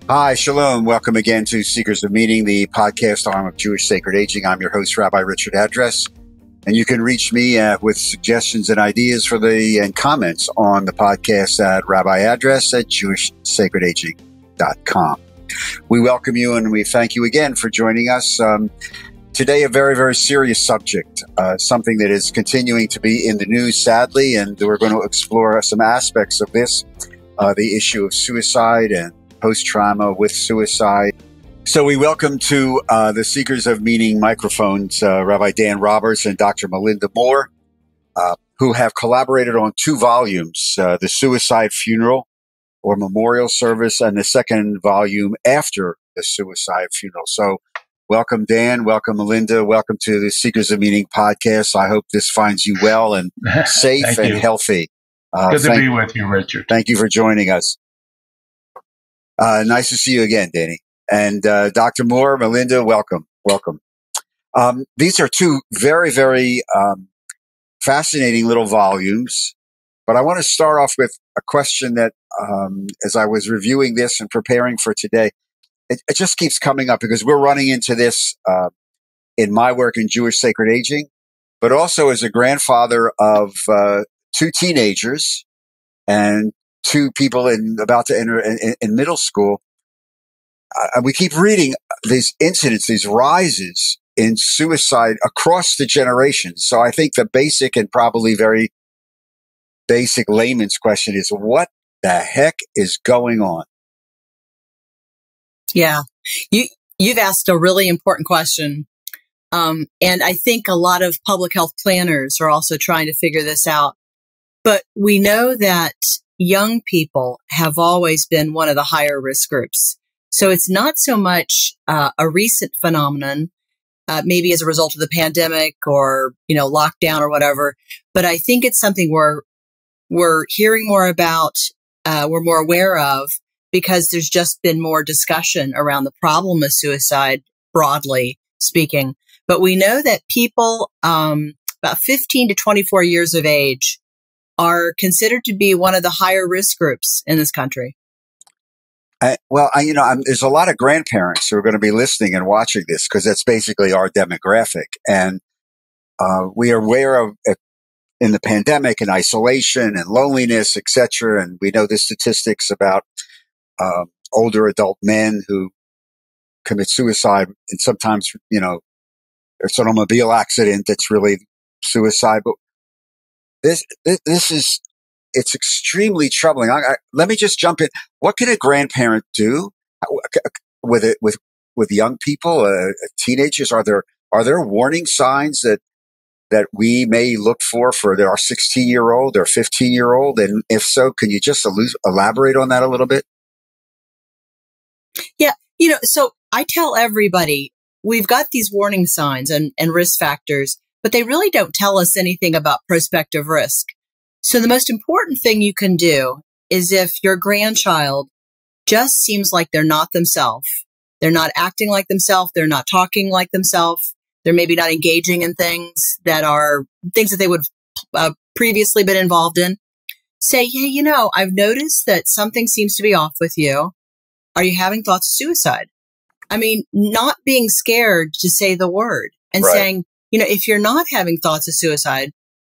Hi, shalom. Welcome again to Seekers of Meaning, the podcast arm of Jewish Sacred Aging. I'm your host, Rabbi Richard Address, and you can reach me with suggestions and ideas and comments on the podcast at rabbiaddress@jewishsacredaging.com. We welcome you and we thank you again for joining us. Today, a very, very serious subject, something that is continuing to be in the news, sadly, and we're going to explore some aspects of this, the issue of suicide and post-trauma with suicide. So we welcome to the Seekers of Meaning microphones, Rabbi Dan Roberts and Dr. Melinda Moore, who have collaborated on 2 volumes, The Suicide Funeral or Memorial Service, and the second volume, After the Suicide Funeral. So welcome, Dan. Welcome, Melinda. Welcome to the Seekers of Meaning podcast. I hope this finds you well and safe and healthy. Good to be with you, Richard. Thank you for joining us. Nice to see you again, Danny. And Dr. Moore, Melinda, welcome. These are 2 very, very fascinating little volumes. But I want to start off with a question that, as I was reviewing this and preparing for today, it just keeps coming up because we're running into this in my work in Jewish Sacred Aging, but also as a grandfather of 2 teenagers and 2 people about to enter in middle school. We keep reading these incidents, these rises in suicide across the generations. So I think the basic and probably very basic layman's question is, what the heck is going on? Yeah, you've asked a really important question. And I think a lot of public health planners are also trying to figure this out. But we know that young people have always been one of the higher risk groups. So it's not so much a recent phenomenon, maybe as a result of the pandemic or, lockdown or whatever. But I think it's something we're hearing more about, we're more aware of, because there's just been more discussion around the problem of suicide, broadly speaking. But we know that people about 15 to 24 years of age are considered to be one of the higher risk groups in this country. There's a lot of grandparents who are going to be listening and watching this because that's basically our demographic. And we are aware of in the pandemic and isolation and loneliness, etc. And we know the statistics about older adult men who commit suicide. And sometimes, it's an automobile accident that's really suicide. But it's extremely troubling. Let me just jump in. What can a grandparent do with young people, teenagers? Are there warning signs that we may look for our 16-year-old or 15-year-old? And if so, can you just elaborate on that a little bit? Yeah. So I tell everybody we've got these warning signs and risk factors, but they really don't tell us anything about prospective risk. So the most important thing you can do is if your grandchild just seems like they're not themselves, they're not acting like themselves, they're not talking like themselves, they're maybe not engaging in things that they would previously been involved in, say, hey, I've noticed that something seems to be off with you. Are you having thoughts of suicide? I mean, not being scared to say the word and Right. saying, if you're not having thoughts of suicide,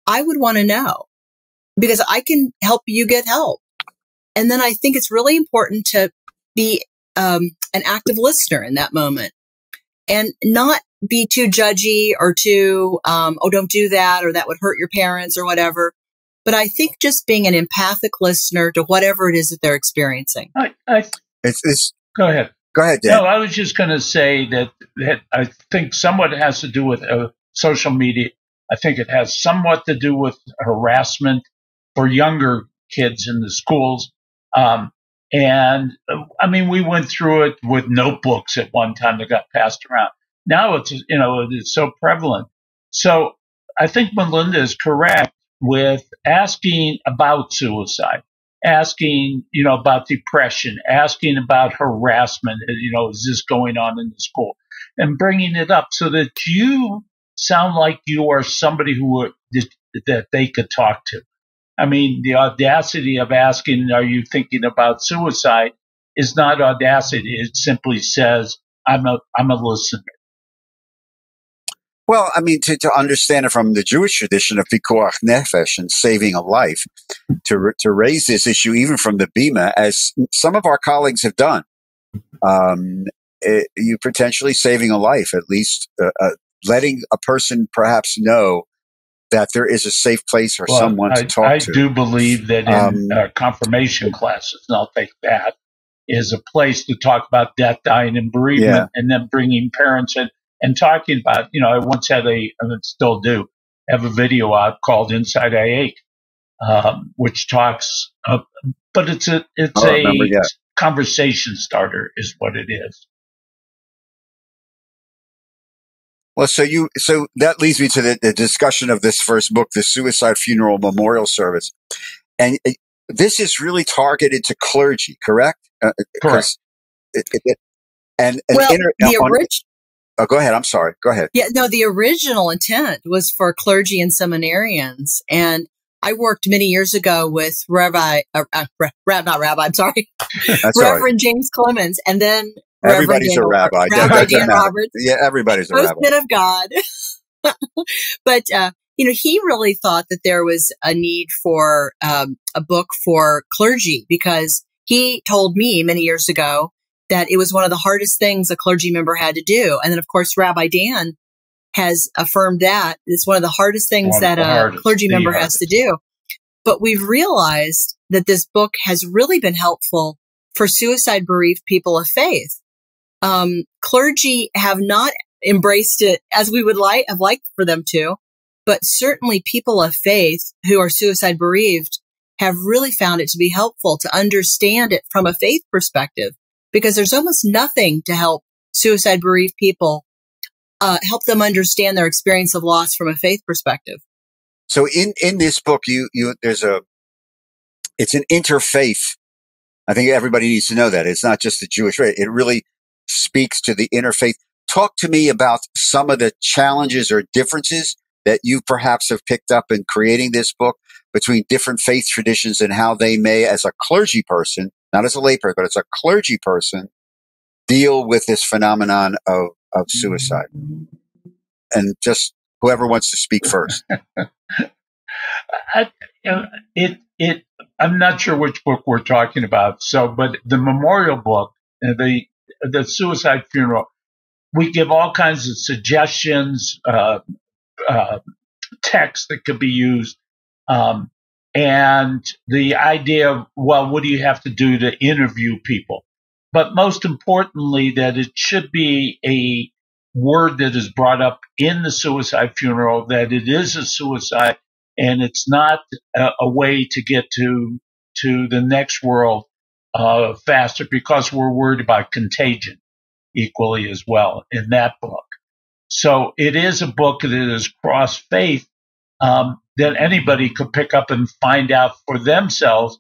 I would want to know because I can help you get help. And then I think it's really important to be an active listener in that moment and not be too judgy or too, don't do that, or that would hurt your parents or whatever. But I think just being an empathic listener to whatever it is that they're experiencing. Go ahead. Go ahead, Dan. No, I was just going to say that I think somewhat has to do with social media. I think it has somewhat to do with harassment for younger kids in the schools. We went through it with notebooks at one time that got passed around. Now it's so prevalent. So I think Melinda is correct with asking about suicide, asking, about depression, asking about harassment, is this going on in the school, and bringing it up so that you sound like you are somebody that they could talk to. I mean, the audacity of asking, are you thinking about suicide? is not audacity. It simply says, I'm a listener. Well, I mean, to understand it from the Jewish tradition of pikuach nefesh and saving a life, to raise this issue even from the Bima, as some of our colleagues have done, you potentially saving a life, at least letting a person perhaps know that there is a safe place for someone to talk to. I do believe that in confirmation classes, and I'll take that, is a place to talk about death, dying, and bereavement, and then bringing parents in and talking about, I once had and still do, have a video out called Inside I Ache, which talks, but it's a conversation starter is what it is. Well, so that leads me to the discussion of this first book, the Suicide Funeral Memorial Service. And this is really targeted to clergy, correct? Correct. Go ahead. I'm sorry. Go ahead. Yeah, no, the original intent was for clergy and seminarians. And I worked many years ago with Reverend James Clemens, and then everybody's a rabbi. Rabbi Dan Roberts. Yeah, everybody's a rabbi. Both men of God. But, he really thought that there was a need for a book for clergy, because he told me many years ago that it was one of the hardest things a clergy member had to do. And then, of course, Rabbi Dan has affirmed that it's one of the hardest things that a clergy member has to do. But we've realized that this book has really been helpful for suicide bereaved people of faith. Clergy have not embraced it as we would have liked for them to, but certainly people of faith who are suicide bereaved have really found it to be helpful to understand it from a faith perspective, because there's almost nothing to help suicide bereaved people, help them understand their experience of loss from a faith perspective. So in this book, it's an interfaith. I think everybody needs to know that it's not just the Jewish faith. It really speaks to the interfaith. Talk to me about some of the challenges or differences that you perhaps have picked up in creating this book between different faith traditions and how they may, as a clergy person, not as a layperson, but as a clergy person, deal with this phenomenon of suicide. And just whoever wants to speak first. I'm not sure which book we're talking about. But the memorial book, the suicide funeral, we give all kinds of suggestions, text that could be used, and the idea of, well, what do you have to do to interview people? But most importantly, that it should be a word that is brought up in the suicide funeral, that it is a suicide, and it's not a way to get to the next world faster, because we're worried about contagion equally as well in that book. So it is a book that is cross-faith, that anybody could pick up and find out for themselves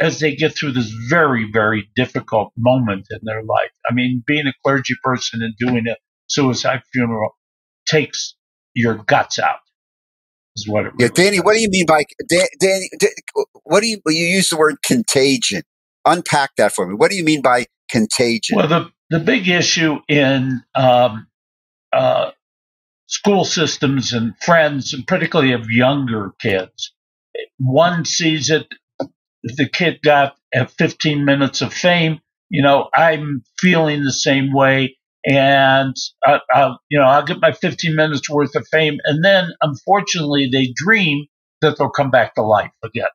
as they get through this very, very difficult moment in their life. I mean, being a clergy person and doing a suicide funeral takes your guts out, is what it really Danny, does. what do you mean by, Danny, you use the word contagion. Unpack that for me. What do you mean by contagion? Well, the big issue in school systems and friends, and particularly of younger kids, one sees it, the kid got 15 minutes of fame, I'm feeling the same way, and I'll get my 15 minutes worth of fame, and then unfortunately they dream that they'll come back to life again,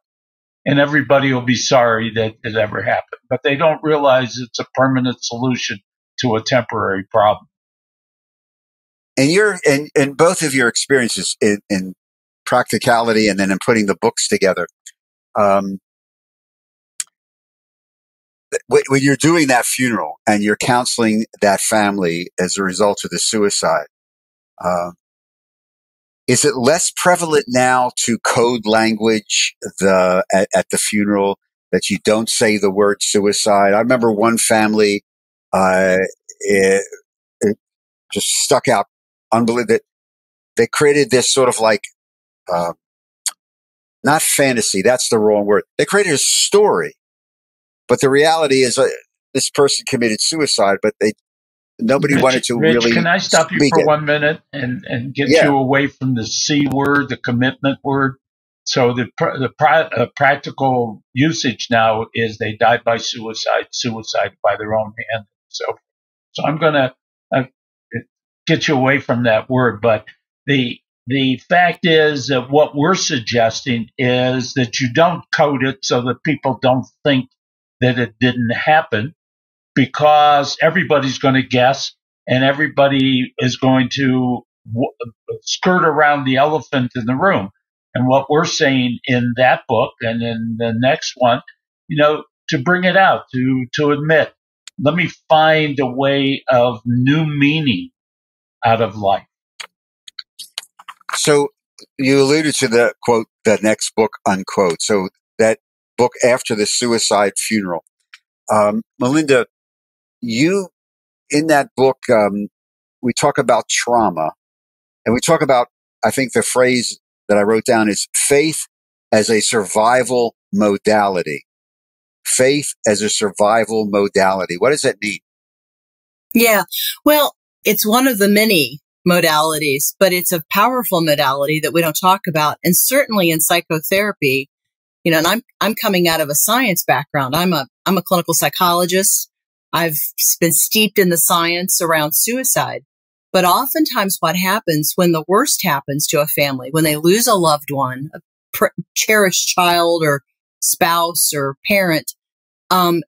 and everybody will be sorry that it ever happened, but they don't realize it's a permanent solution to a temporary problem. And both of your experiences in practicality and then in putting the books together, when you're doing that funeral and you're counseling that family as a result of the suicide, is it less prevalent now to code language at the funeral, that you don't say the word suicide? I remember one family, it just stuck out unbelievable. They created this sort of like, not fantasy, that's the wrong word. They created a story. But the reality is, this person committed suicide, but nobody wanted to Rich, really can I stop you speak for it. 1 minute and get Yeah. you away from the C word, the commitment word? So the practical usage now is they died by suicide by their own hand. So I'm going to get you away from that word, but the fact is that what we're suggesting is that you don't code it so that people don't think that it didn't happen, because everybody's going to guess and everybody is going to skirt around the elephant in the room. And what we're saying in that book and in the next one, to bring it out, to admit, let me find a way of new meaning out of life. So you alluded to the quote, the next book, unquote. So that book after the suicide funeral. Melinda, you, in that book, we talk about trauma, and we talk about, I think the phrase that I wrote down is faith as a survival modality. Faith as a survival modality. What does that mean? Yeah. Well, it's one of the many modalities, but it's a powerful modality that we don't talk about. And certainly in psychotherapy, and I'm coming out of a science background. I'm a clinical psychologist. I've been steeped in the science around suicide. But oftentimes what happens when the worst happens to a family, when they lose a loved one, a cherished child or spouse or parent,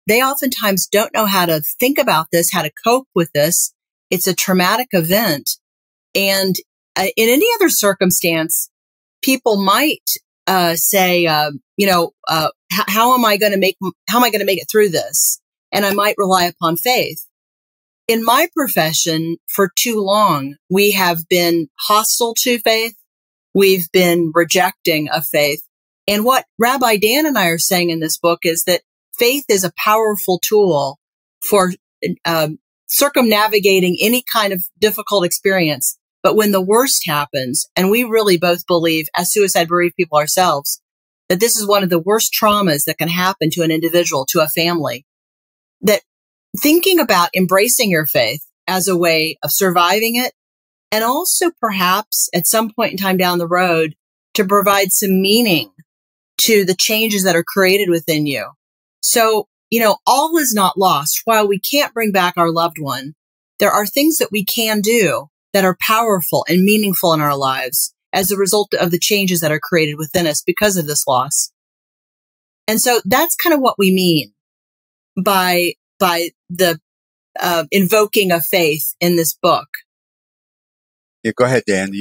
they oftentimes don't know how to think about this, how to cope with this. It's a traumatic event. And in any other circumstance, people might say, how am I going to make it through this? And I might rely upon faith. In my profession, for too long, we have been hostile to faith. We've been rejecting of faith. And what Rabbi Dan and I are saying in this book is that faith is a powerful tool for circumnavigating any kind of difficult experience. But when the worst happens, and we really both believe, as suicide bereaved people ourselves, that this is one of the worst traumas that can happen to an individual, to a family, that thinking about embracing your faith as a way of surviving it, and also perhaps at some point in time down the road to provide some meaning to the changes that are created within you. So, all is not lost. While we can't bring back our loved one, there are things that we can do that are powerful and meaningful in our lives as a result of the changes that are created within us because of this loss. And so that's kind of what we mean by the invoking of faith in this book. Yeah, go ahead, Dan.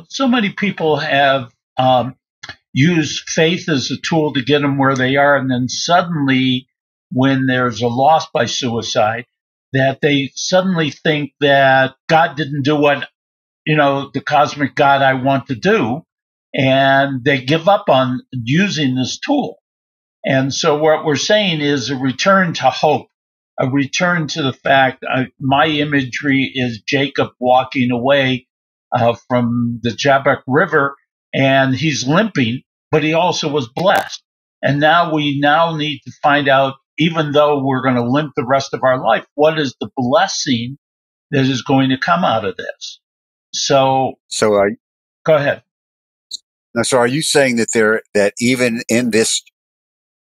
So many people have used faith as a tool to get them where they are, and then suddenly, when there's a loss by suicide, that they suddenly think that God didn't do what, the cosmic God I want to do, and they give up on using this tool. And so what we're saying is a return to hope, a return to the fact, my imagery is Jacob walking away from the Jabbok River, and he's limping, but he also was blessed. And now we need to find out, even though we're going to limp the rest of our life, what is the blessing that is going to come out of this? So go ahead. Now, so are you saying that even in this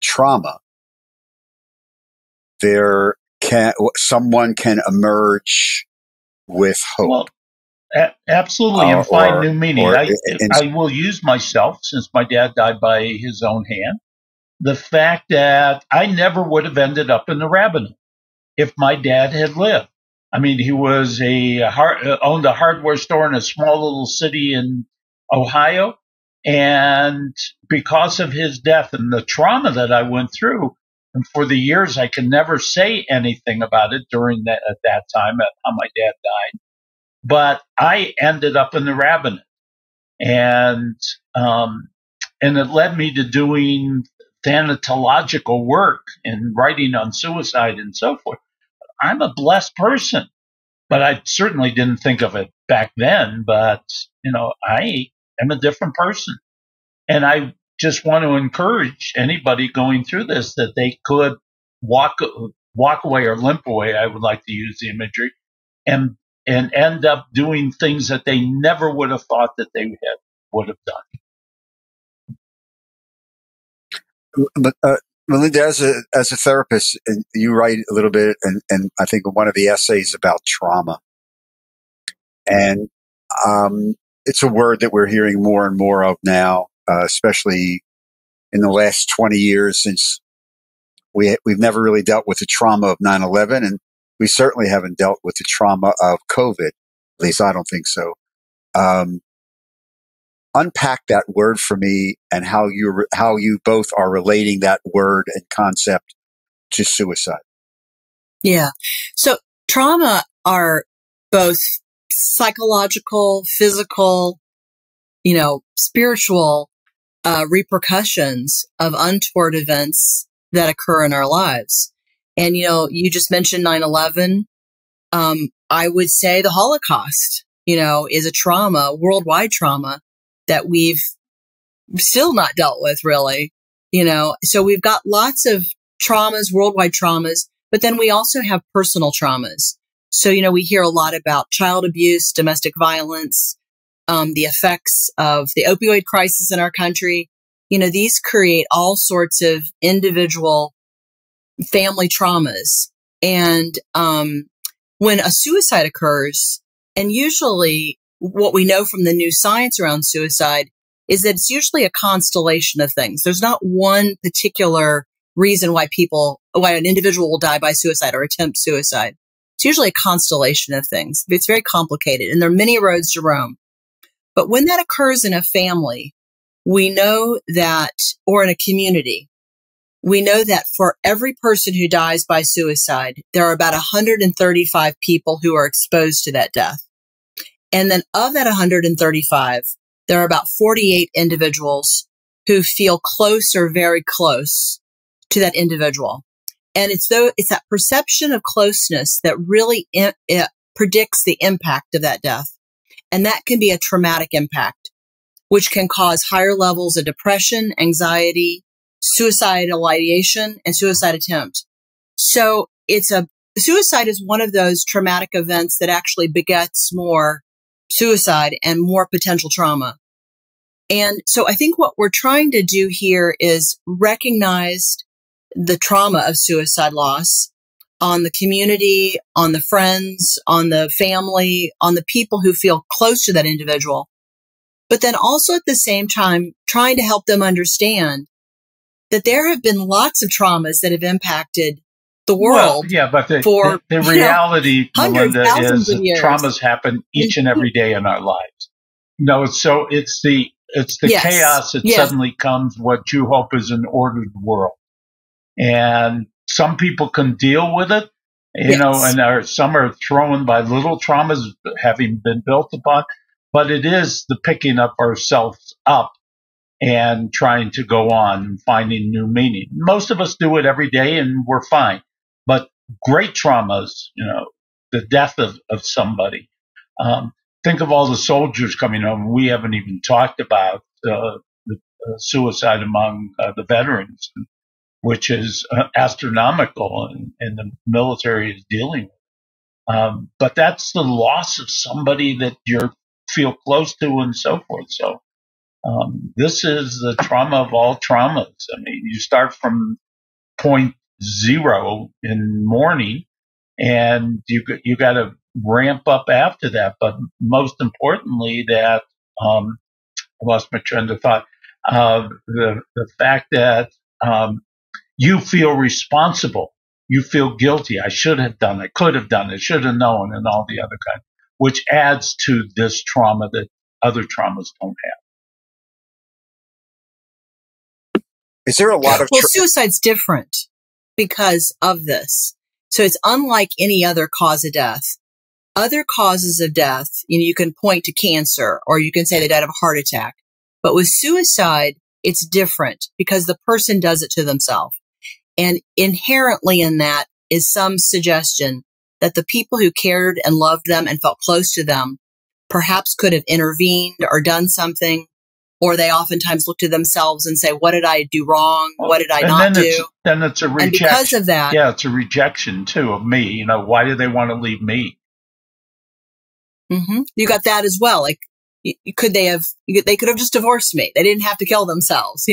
trauma, someone can emerge with hope? Well, absolutely, and find new meaning. I will use myself, since my dad died by his own hand. The fact that I never would have ended up in the rabbinate if my dad had lived. I mean, he was owned a hardware store in a small little city in Ohio, and because of his death and the trauma that I went through, and for the years I can never say anything about it at that time, at how my dad died. But I ended up in the rabbinate, and it led me to doing thanatological work and writing on suicide and so forth. I'm a blessed person, but I certainly didn't think of it back then. But, I am a different person. And I just want to encourage anybody going through this that they could walk away or limp away, I would like to use the imagery, and end up doing things that they never would have thought that they would have done. But Melinda, as a therapist, and you write a little bit, and I think one of the essays about trauma, and it's a word that we're hearing more and more of now, especially in the last 20 years, since we've never really dealt with the trauma of 9/11, and we certainly haven't dealt with the trauma of COVID. At least I don't think so. Unpack that word for me, and how you both are relating that word and concept to suicide. Yeah. So trauma are both psychological, physical, spiritual repercussions of untoward events that occur in our lives. And, you just mentioned 9/11. I would say the Holocaust, is a trauma, worldwide trauma that we've still not dealt with, really. So we've got lots of traumas, worldwide traumas, but then we also have personal traumas. So, we hear a lot about child abuse, domestic violence, the effects of the opioid crisis in our country. These create all sorts of individual family traumas. And when a suicide occurs, and usually what we know from the new science around suicide is that it's usually a constellation of things. There's not one particular reason why an individual will die by suicide or attempt suicide. It's usually a constellation of things. It's very complicated, and there are many roads to Rome. But when that occurs in a family, we know that, or in a community, we know that for every person who dies by suicide, there are about 135 people who are exposed to that death. And then of that 135, there are about 48 individuals who feel close or very close to that individual. And it's that perception of closeness that really it predicts the impact of that death. And that can be a traumatic impact, which can cause higher levels of depression, anxiety, suicidal ideation, and suicide attempt. So suicide is one of those traumatic events that actually begets more suicide and more potential trauma. And so I think what we're trying to do here is recognize the trauma of suicide loss on the community, on the friends, on the family, on the people who feel close to that individual. But then also at the same time, trying to help them understand that there have been lots of traumas that have impacted the world. Well, yeah, but the reality, Melinda, is that traumas happen each and every day in our lives. So it's the yes. chaos that suddenly comes what you hope is an ordered world. And some people can deal with it, and some are thrown by little traumas having been built upon. But it is the picking up ourselves up and trying to go on and finding new meaning. Most of us do it every day and we're fine. But great traumas, the death of somebody. Think of all the soldiers coming home. We haven't even talked about the suicide among the veterans, which is astronomical, and the military is dealing with. But that's the loss of somebody that you feel close to and so forth. So this is the trauma of all traumas. I mean, you start from point zero in mourning, and you got to ramp up after that. But most importantly, that I lost my train of thought. The fact that you feel responsible, you feel guilty. I should have done. I could have done. I should have known, and all the other kind, which adds to this trauma that other traumas don't have. Is there a lot of suicide's different because of this. So it's unlike any other cause of death. Other causes of death, you can point to cancer, or you can say they died of a heart attack. But with suicide, it's different because the person does it to themselves. And inherently in that is some suggestion that the people who cared and loved them and felt close to them perhaps could have intervened or done something, or they oftentimes look to themselves and say, what did I do wrong? What did I not do? Then it's a rejection. And because of that. Yeah, it's a rejection too of me. Why do they want to leave me? Mm-hmm. You got that as well. Like, they could have just divorced me. They didn't have to kill themselves,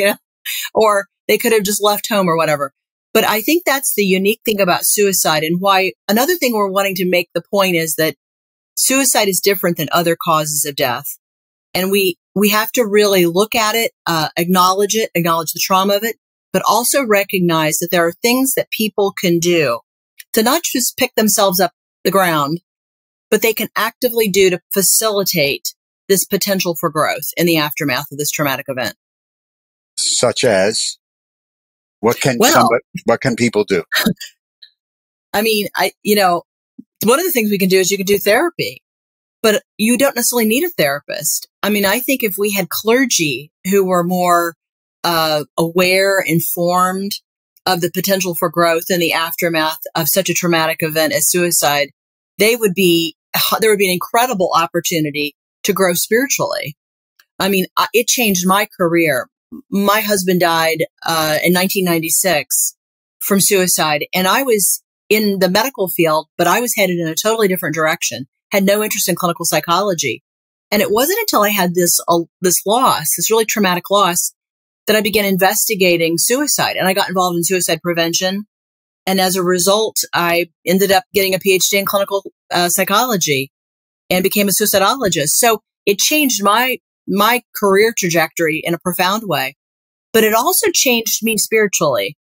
or they could have just left home or whatever. But I think that's the unique thing about suicide, and why another thing we're wanting to make the point is that suicide is different than other causes of death. And we have to really look at it, acknowledge the trauma of it, but also recognize that there are things that people can do to not just pick themselves up the ground, but they can actively do to facilitate this potential for growth in the aftermath of this traumatic event. Such as, what can people do? I mean, one of the things we can do is you can do therapy, but you don't necessarily need a therapist. I mean, I think if we had clergy who were more aware, informed of the potential for growth in the aftermath of such a traumatic event as suicide, there would be an incredible opportunity to grow spiritually. I mean, it changed my career. My husband died in 1996 from suicide, and I was in the medical field, but I was headed in a totally different direction, had no interest in clinical psychology. And it wasn't until I had this really traumatic loss, that I began investigating suicide, and I got involved in suicide prevention. And as a result, I ended up getting a PhD in clinical psychology and became a suicidologist. So it changed my career trajectory in a profound way, but it also changed me spiritually.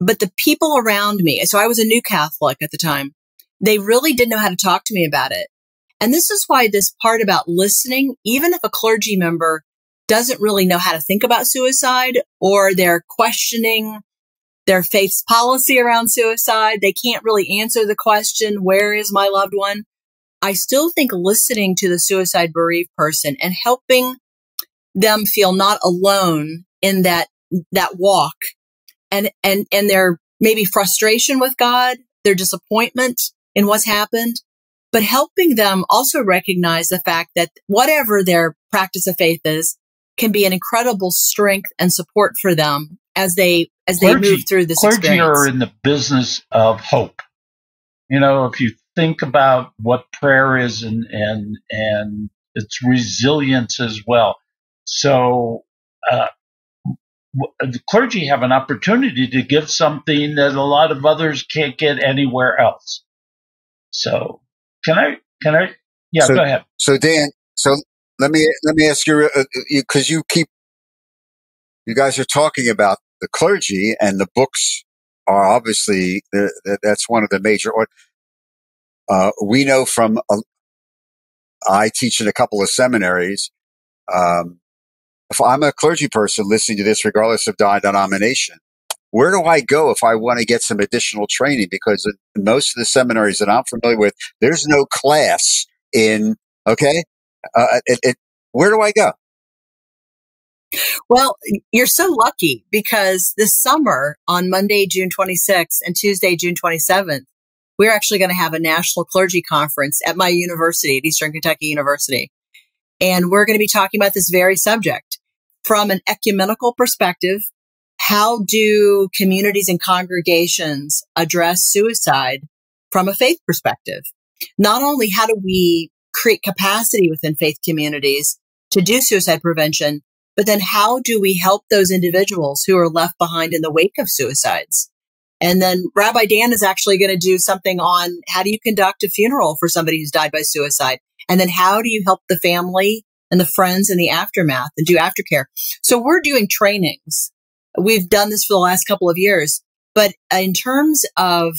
But the people around me, so I was a new Catholic at the time, they really didn't know how to talk to me about it. And this is why this part about listening, even if a clergy member doesn't really know how to think about suicide, or they're questioning their faith's policy around suicide, they can't really answer the question, where is my loved one? I still think listening to the suicide bereaved person and helping them feel not alone in that walk, and their maybe frustration with God, their disappointment in what's happened, but helping them also recognize the fact that whatever their practice of faith is, can be an incredible strength and support for them as they move through this experience. Clergy are in the business of hope. If you think about what prayer is and its resilience as well. So the clergy have an opportunity to give something that a lot of others can't get anywhere else. So can I? Yeah, go ahead. So Dan, let me ask you, because you guys are talking about the clergy, and the books are obviously, that's one of the major. We know from, I teach in a couple of seminaries. If I'm a clergy person listening to this, regardless of denomination, where do I go if I want to get some additional training? Because in most of the seminaries that I'm familiar with, there's no class in, where do I go? Well, you're so lucky, because this summer on Monday, June 26th and Tuesday, June 27th, we're actually going to have a national clergy conference at my university, at Eastern Kentucky University. And we're going to be talking about this very subject from an ecumenical perspective. How do communities and congregations address suicide from a faith perspective? Not only how do we create capacity within faith communities to do suicide prevention, but then how do we help those individuals who are left behind in the wake of suicides? And then Rabbi Dan is actually going to do something on how do you conduct a funeral for somebody who's died by suicide? And then how do you help the family and the friends in the aftermath and do aftercare? So we're doing trainings. We've done this for the last couple of years, but in terms of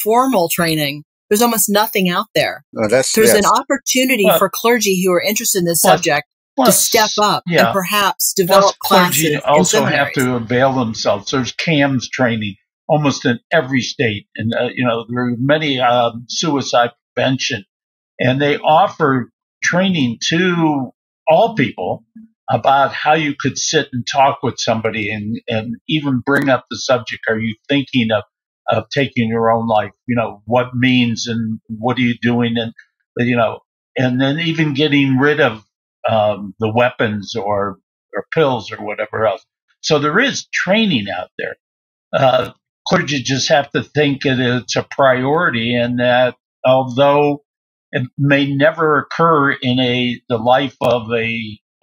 formal training, there's almost nothing out there. There's an opportunity for clergy who are interested in this subject to step up and perhaps develop classes. Clergy also have to avail themselves. There's CAMS training almost in every state, and there are many suicide prevention, and they offer training to all people about how you could sit and talk with somebody and even bring up the subject. Are you thinking of taking your own life? What means and what are you doing? And, and then even getting rid of the weapons or pills or whatever else. So there is training out there. Clergy just have to think it's a priority, and that although it may never occur in the life of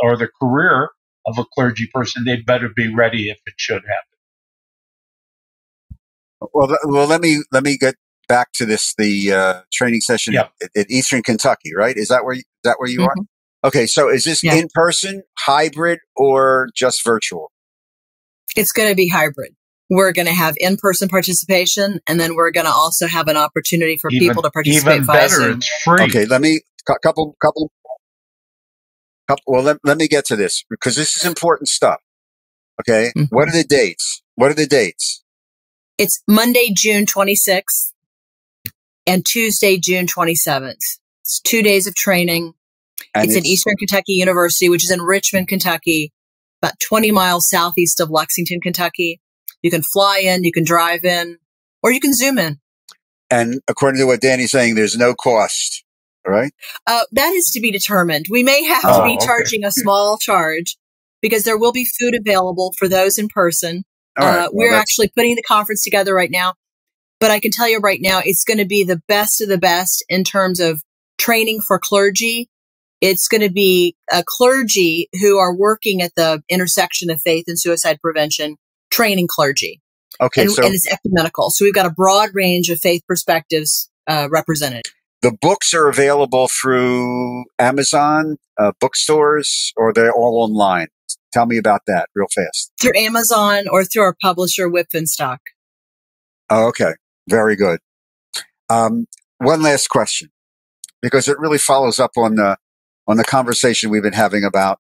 or the career of a clergy person, they better be ready if it should happen. Well, let me get back to the training session Yep. at Eastern Kentucky, right? Is that where you are? Okay, so is this Yeah. in person, hybrid, or just virtual? It's going to be hybrid. We're going to have in-person participation, and then we're going to also have an opportunity for people to participate Even via better, Zoom. it's free. Okay, let me couple. Well, let me get to this because this is important stuff. Okay, What are the dates? It's Monday, June 26th and Tuesday, June 27th. It's 2 days of training. And it's at Eastern Kentucky University, which is in Richmond, Kentucky, about 20 miles southeast of Lexington, Kentucky. You can fly in, you can drive in, or you can Zoom in. And according to what Danny's saying, there's no cost, right? That is to be determined. We may have to be charging a small charge because there will be food available for those in person. We're actually putting the conference together right now. But I can tell you right now, it's going to be the best of the best in terms of training for clergy. It's going to be a clergy who are working at the intersection of faith and suicide prevention, training clergy. Okay, and it's ecumenical. So we've got a broad range of faith perspectives represented. The books are available through Amazon, bookstores, or they're all online. Tell me about that real fast. Through Amazon or through our publisher, Whitfinstock. Oh, okay. Very good. One last question, because it really follows up on the conversation we've been having about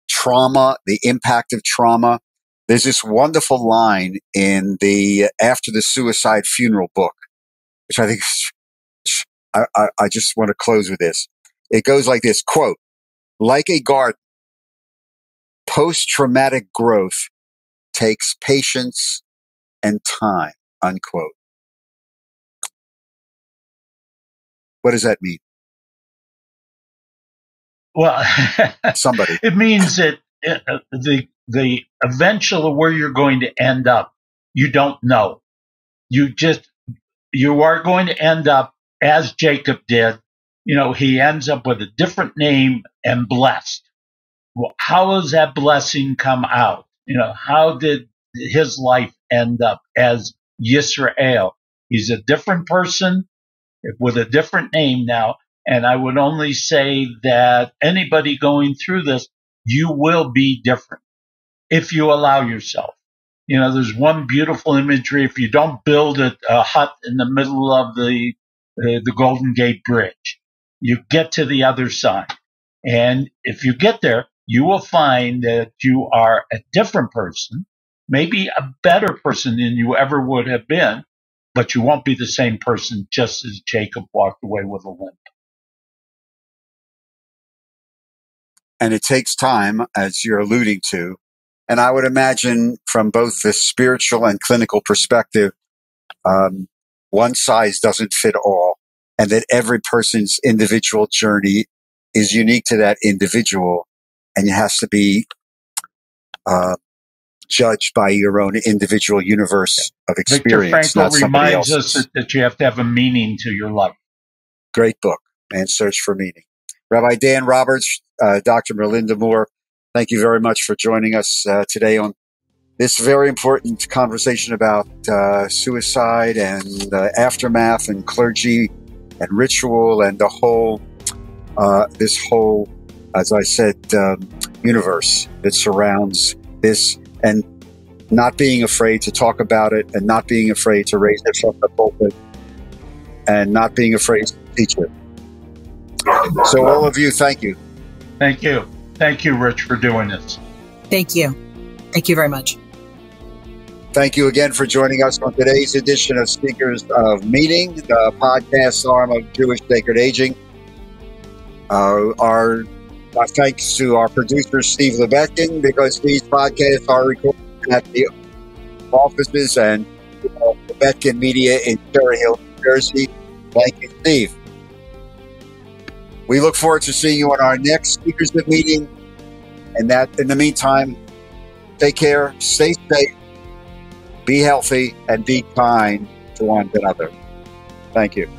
trauma, the impact of trauma. There's this wonderful line in the After the Suicide Funeral book, which I think I just want to close with this. It goes like this, quote, like a garden, post-traumatic growth takes patience and time, unquote. What does that mean? Well, somebody. It means that the eventual where you're going to end up, you don't know. You are going to end up as Jacob did. He ends up with a different name and blessed. Well, how does that blessing come out? How did his life end up as Yisrael? He's a different person with a different name now. And I would only say that anybody going through this, you will be different if you allow yourself. There's one beautiful imagery. If you don't build a hut in the middle of the Golden Gate Bridge, you get to the other side. And if you get there, you will find that you are a different person, maybe a better person than you ever would have been, but you won't be the same person, just as Jacob walked away with a limp. And it takes time, as you're alluding to. And I would imagine from both the spiritual and clinical perspective, one size doesn't fit all, and that every person's individual journey is unique to that individual, and it has to be judged by your own individual universe of experience. Victor Frankl reminds us that you have to have a meaning to your life. Great book, Man's Search for Meaning. Rabbi Dan Roberts, Dr. Melinda Moore, thank you very much for joining us today on this very important conversation about suicide and aftermath and clergy and ritual and this whole, as I said, universe that surrounds this, and not being afraid to talk about it, and not being afraid to raise it from the pulpit, and not being afraid to teach it. So all of you, thank you. Thank you. Thank you, Rich, for doing this. Thank you. Thank you very much. Thank you again for joining us on today's edition of Speakers of Meaning, the podcast arm of Jewish Sacred Aging. Our thanks to our producer, Steve Lebetkin, because these podcasts are recorded at the offices and Lebetkin Media in Cherry Hill, New Jersey. Thank you, Steve. We look forward to seeing you on our next Speakers Bit meeting. And that, in the meantime, take care, stay safe, be healthy, and be kind to one another. Thank you.